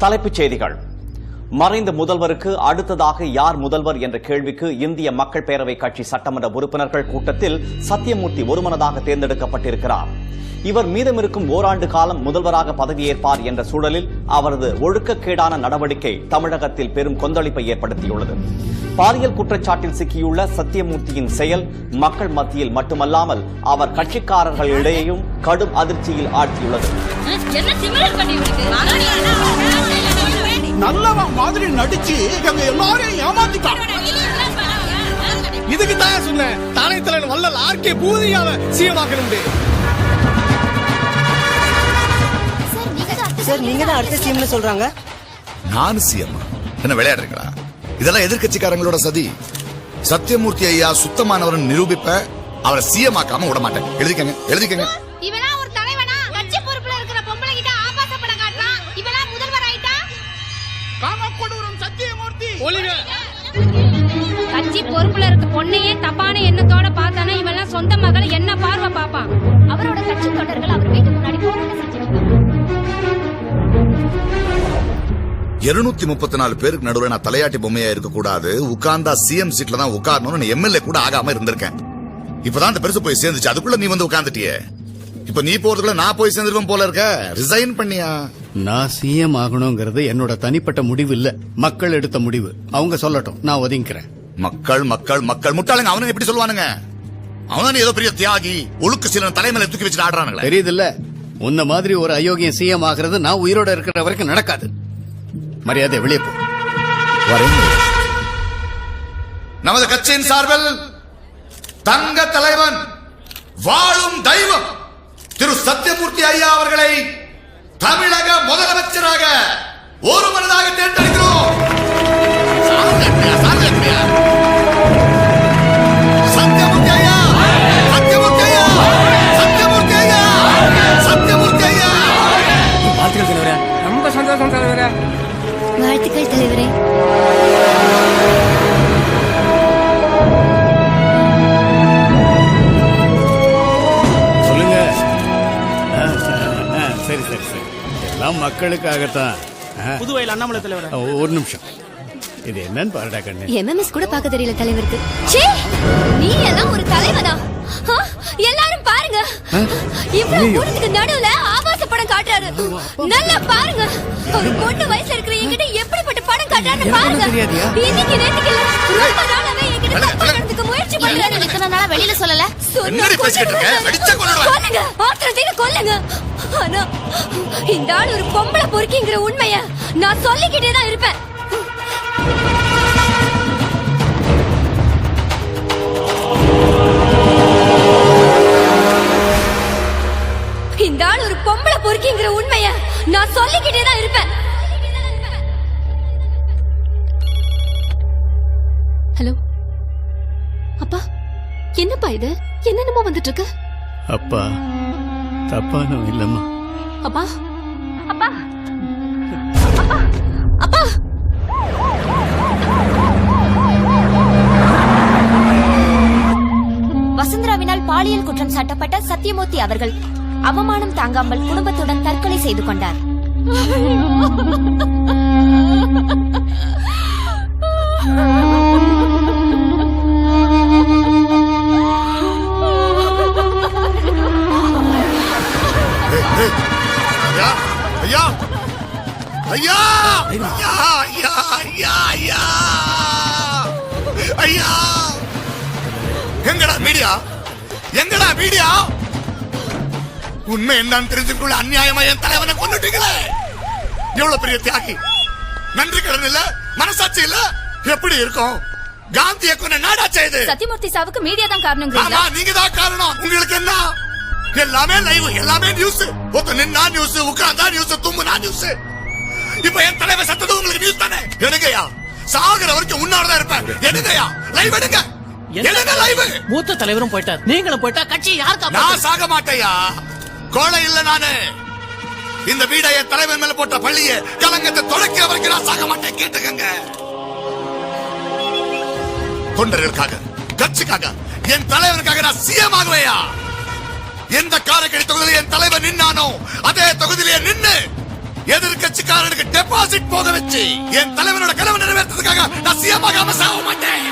தலைப்புச் செய்திகள். மறைந்த முதல்வருக்கு அடுத்ததாக யார் முதல்வர் என்ற கேள்விக்கு இந்திய மக்கள் பேரவை கட்சி சட்டமன்ற உறுப்பினர்கள் கூட்டத்தில் சத்தியமூர்த்தி ஒருமனதாக தேர்ந்தெடுக்கப்பட்டிருக்கிறார். இவர் மீதமிருக்கும் ஓராண்டு காலம் முதல்வராக பதவியேற்பார் என்ற சூழலில் அவரது ஒழுக்கக்கேடான நடவடிக்கை தமிழகத்தில் பெரும் கொந்தளிப்பை ஏற்படுத்தியுள்ளது. பாலியல் குற்றச்சாட்டில் சிக்கியுள்ள சத்தியமூர்த்தியின் செயல் மக்கள் மத்தியில் மட்டுமல்லாமல் அவர் கட்சிக்காரர்களிடையேயும் கடும் அதிர்ச்சியில் ஆழ்த்தியுள்ளது. நல்லவன் மாதிரி நடிச்சு எங்க எல்லாரையும் ஏமாத்திட்டான். இதுக்கு தான் சொன்னேன், தானே வல்லல் ஆர்கே பூதியாவை சீமாக்கணும். சார், நீங்க தான் அடுத்த சிஎம்னு சொல்றாங்க. நான் சிஎம்? என்ன விளையாடுறீங்களா? இதெல்லாம் எதிர்கட்சிக்காரங்களோட சதி. சத்தியமூர்த்தி ஐயா சுத்தமானவர் நிரூபிப்ப அவரை சிஎம் ஆக்காம விட மாட்டேன். எழுதிக்கங்க, எழுதிக்கங்க. இவெல்லாம் ஒரு தலைவனா? கட்சி பொறுப்புல இருக்கிற பொம்பளை கிட்ட ஆபாச படம் காட்டுறான். இவெல்லாம் முதல்வர் ஆயிட்டா? காமக்கொடூரம் சத்தியமூர்த்தி ஒளிக. கட்சி பொறுப்புல இருக்க பொண்ணையே தப்பான எண்ணத்தோட பார்த்தானே இவெல்லாம் சொந்த மகளை என்ன பார்வை பாப்பான். அவரோட கட்சி தொண்டர்கள் அவர் வீட்டு முன்னாடி போராட்டம் செஞ்சுட்டு இருக்காங்க. 234 பேருக்கு நடுவில் நான் தலையாட்டி பொம்மையா இருக்க கூடாது, உட்கார்ந்தா சிஎம் சீட்ல தான் உட்காரணும்னு எம்எல்ஏ கூட ஆகாம இருந்திருக்கேன். இப்பதான் அந்த பெருசு போய் சேர்ந்துச்சு, அதுக்குள்ள நீ வந்து உட்கார்ந்துட்டியே. இப்ப நீ போறதுக்குள்ள நான் போய் சேர்ந்துருவேன் போல இருக்க. ரிசைன் பண்ணியா? நான் சிஎம் ஆகணுங்கிறது என்னோட தனிப்பட்ட முடிவு இல்ல, மக்கள் எடுத்த முடிவு. அவங்க சொல்லட்டும், நான் ஒதுங்கிக்கிறேன். மக்கள் மக்கள் மக்கள் முட்டாளுங்க. அவனு எப்படி சொல்லுவானுங்க? அவன் ஏதோ பெரிய தியாகி, ஒழுக்க சீலன் தலைமையில தூக்கி வச்சுட்டு ஆடுறானுங்களே. தெரியுது இல்ல, உன்ன மாதிரி ஒரு அயோக்கியம் சிஎம் ஆகிறது நான் உயிரோட இருக்கிற வரைக்கும் நடக்காது. மரியாதை வெளியே போ. நமது கட்சியின் சார்பில் தங்க தலைவன், வாழும் தெய்வம் திரு சத்தியமூர்த்தி ஐயா அவர்களை தமிழக முதலமைச்சராக ஒருமனதாக தேர்ந்தெடுக்கிறோம். சத்தியமூர்த்தி ஐயா, சத்தியமூர்த்தி ஐயா, சத்தியமூர்த்தி ஐயா, சத்தியமூர்த்தி ஐயா. வாழ்த்துக்கள் தலைவரே. ரொம்ப சந்தோஷம் தலைவரே. வாழ்த்துக்கள் தலைவரே. சொல்லுங்க. சரி சரி சரி, எல்லாம் மக்களுக்காகத்தான். புதுவையில் அண்ணாமலை தலைவரே. ஒரு நிமிஷம், இது என்னன்னு பாருடா கண்ணு. எம்எம்எஸ் கூட பார்க்க தெரியல தலைவருக்கு. நீ எல்லாம் ஒரு தலைவனா? எல்லாரும் பாருங்க, இவ்வளவு கூட்டத்துக்கு நடுவுல ஆபாச படம் காட்டுறாரு. நல்லா பாருங்க, ஒரு பொண்ணு வயசுல இருக்கிற என்கிட்ட எப்படிப்பட்ட படம் காட்டுறாரு பாருங்க. இன்னைக்கு நேத்துக்கு இல்ல, ரொம்ப நாளாவே என்கிட்ட தப்பு நடந்துக்க முயற்சி பண்றாரு. இத்தனை நாளா வெளியில சொல்லல. கொல்லுங்க, ஆத்திரத்தையும் கொல்லுங்க. ஆனா இந்த ஆள் ஒரு பொம்பளை பொறுக்கிங்கிற உண்மைய நான் சொல்லிக்கிட்டே தான் இருப்பேன். இந்த ஆள் ஒரு பொம்பளை பொறுக்கிங்கிற உண்மைய நான் சொல்லிக்கிட்டே தான் இருப்பேன். ஹலோ அப்பா, என்னப்பா இது? என்னென்னமோ வந்துட்டு இருக்கு. அப்பா தப்பானவன் இல்லம்மா. அப்பா அப்பா அப்பா அப்பா. வசுந்தராவினால் பாலியல் குற்றம் சாட்டப்பட்ட சத்தியமூர்த்தி அவர்கள் அவமானம் தாங்காமல் குடும்பத்துடன் தற்கொலை செய்து கொண்டார். ஐயா ஐயா ஐயா ஐயா ஐயா ஐயா ஐயா, எங்கடா மீடியா? எங்கடா மீடியா? உண்மை என்னன்னு தெரிஞ்சுக்குள்ள அநியாயமா என் தலைவனை கொண்டுட்டீங்களே. எவ்வளவு பெரிய தியாகி, நன்றி கடன் இல்ல, மனசாட்சி இல்ல, எப்படி இருக்கும்? காந்தியை கொண்ட நாடாச்சே இது. சத்தியமூர்த்தி சாவுக்கு மீடியா தான் காரணம். ஆமா, நீங்க தான் காரணம். உங்களுக்கு என்ன? எல்லாமே லைவ், எல்லாமே நியூஸ். ஒருத்த நின்னா நியூஸ், உட்கார்ந்தா நியூஸ், தும்முனா நியூஸ். இப்ப என் தலைவர் சத்தது உங்களுக்கு நியூஸ் தானே? எடுங்கயா, சாகுற வரைக்கும் உன்னோடதான் இருப்பேன். எடுங்கயா, லைவ் எடுங்க. எடுங்க லைவ். மூத்த தலைவரும் போயிட்டார், நீங்களும் போயிட்டா கட்சி யாருக்கா? நான் சாக மாட்டேயா, கோழை இல்ல நானு. இந்த வீட என் தலைவர் மேல போட்ட பள்ளிய கலங்கத்தை தொடக்க வரைக்கும் நான் சாக மாட்டேன். கேட்டுக்கங்க. தொண்டர்களுக்காக, கட்சிக்காக, என் தலைவனுக்காக நான் சிஎம் ஆகுவேயா. எந்த காரைக்குடி தொகுதியில் என் தலைவர் நின்னானோ அதே தொகுதியிலே நின்னு எதிர்கட்சிக்காரனுக்கு டெபாசிட் போக வச்சு என் தலைவனோட கனவு நிறைவேற்றதுக்காக நான் சிஎம் ஆகாம சாக மாட்டேன்.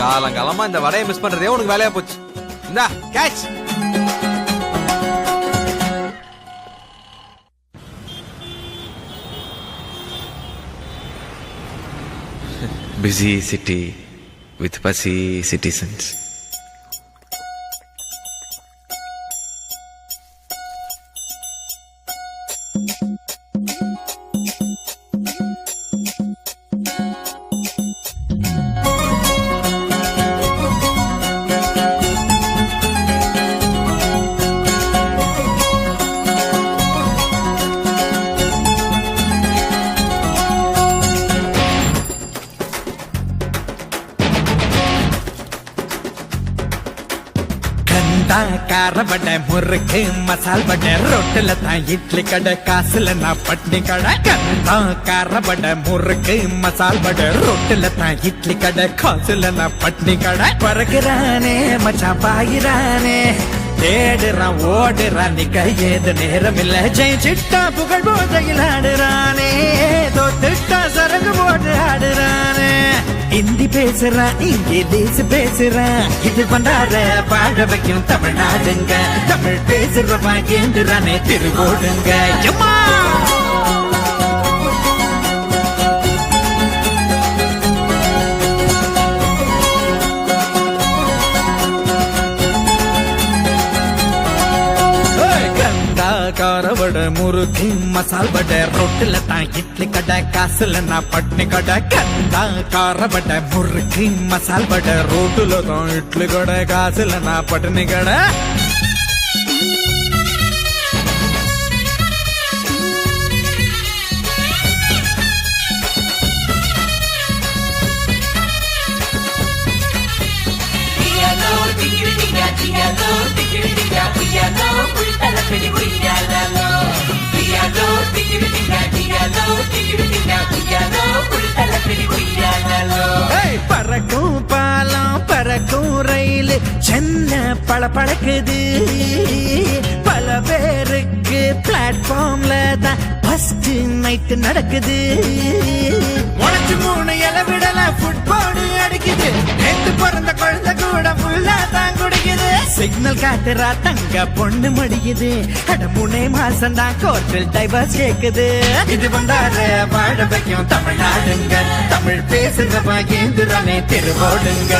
காலங்காலமா இந்த வடையை மிஸ் பண்றதே உனக்கு வேலையா போச்சு. இந்தா catch. Busy city with fussy citizens. கார வடை முறுக்கு மசால் வடை ரோட்டுல தான் இட்லி கடை காசுல நான் பட்னி கடை கார வடை முறுக்கு மசால் வடை ரோட்டுல தான் இட்லி கடை காசுல நான் பட்னி கடை பறக்குறானே மச்சான் பாயிரானே தேடுறான் ஓடுறான் நிக்க ஏது நேரம் இல்ல ஜெயிச்சிட்டா புகழ் போதையில் ஆடுறானே தோத்துட்டா சரகு போட்டு ஆடுறானே ஹிந்தி பேசுறான் இங்கிலீஷ் பேசுறான் இது பண்றார பாட வைக்கும் தமிழ்நாடுங்க தமிழ் பேசுறவன் கேந்துறானே திருவோடுங்க எம்மா காரவட முறுக்கு மசால் வடை ரொட்டில தான் இட்லி கடை காசுல நான் பட்னி கடை கந்தா காரவட முறுக்கு மசால் வடை ரோட்டுல தான் இட்லி கடை காசுல நான் பட்னி கடை பறக்கும் பாலம் பறக்கும் ரயில் சென்னை பளபளக்குது பல பேருக்கு பிளாட்ஃபார்ம்ல தான் ஃபர்ஸ்ட் நைட் நடக்குது உனக்கு 3 இலை விடல ஃபுட்பால் அடிக்குது நேத்து பிறந்த குழந்தை கூட ஃபுல்லா தான் குடிக்குது சிக்னல் காட்டுறா தங்க பொண்ணு முடியுது அட 3 மாசம் தான் கோர்ட்டில் டைவர்ஸ் கேக்குது இது வந்தார வாழ வைக்கும் தமிழ்நாடுங்க தமிழ் பேசுறவா ஏந்துறானே திருவோடுங்க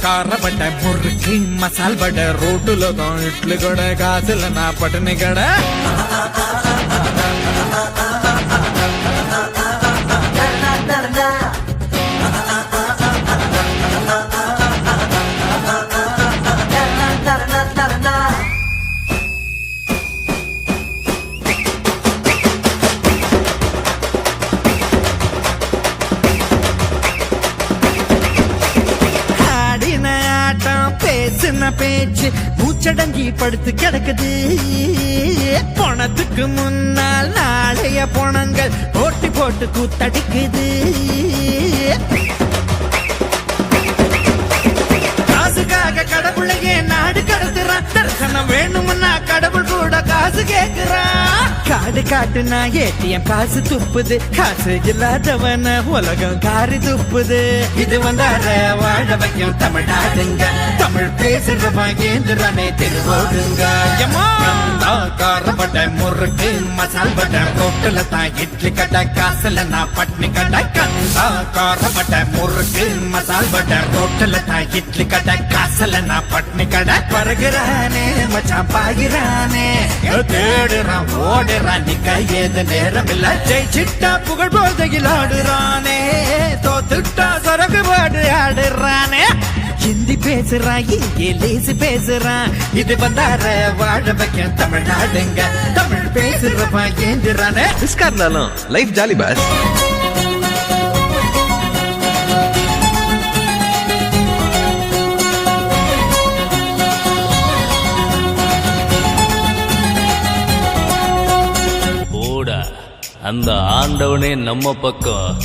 காரபட்ட முறுக்கு மசால் வடை ரோட்டுல தான் இட்லி கடை காசுல நான் பட்டனி கடை பேசுன பேச்சு மூச்சடங்கி படுத்து கிடக்குது பணத்துக்கு முன்னால் நாளைய பணங்கள் போட்டி போட்டு கூத்தடிக்குது காசுக்காக கடவுளையே நாடு கடத்துறான் தரிசனம் வேணும்னா கடவுள் கூட காசு கேக்குறான் காடு காட்டுனா ஏடிஎம் காசு துப்புது காசு இல்லாதவன உலகம் காரி துப்புது இது வந்தார வாழ வைக்கும் தமிழ்நாடுங்க தமிழ் பேசுறவன் ஏந்துறானே திருவோடுங்க காரபட்டை முறுக்கு மசால் வடை ரோட்டுல தான் இட்லி கடை காசுல நான் பட்னி கடை கந்தா காரபட்டை முறுக்கு மசால் வடை ரோட்டுல தான் இட்லி கடை காசுல நான் பட்னி கடை பறகுறானே மச்சான் பாகிறானே தேடுறான் ஓடுறான் நிக்க ஏது நேரம் இல்ல ஜெயிச்சிட்டா புகழ் போதையில் ஆடுறானே தோத்துட்டா சரகு பாடு ஆடுறானே ஹிந்தி பேசுறான் இங்கிலீஷ் பேசுறான் இது வந்தார வாழ வைக்க தமிழ்நாடுங்க தமிழ் பேசுறவன் ஏந்துறானே ரிஸ்கா இருந்தாலும் லைஃப் ஜாலி பாஸ் அந்த ஆண்டவனே நம்ம பக்கம்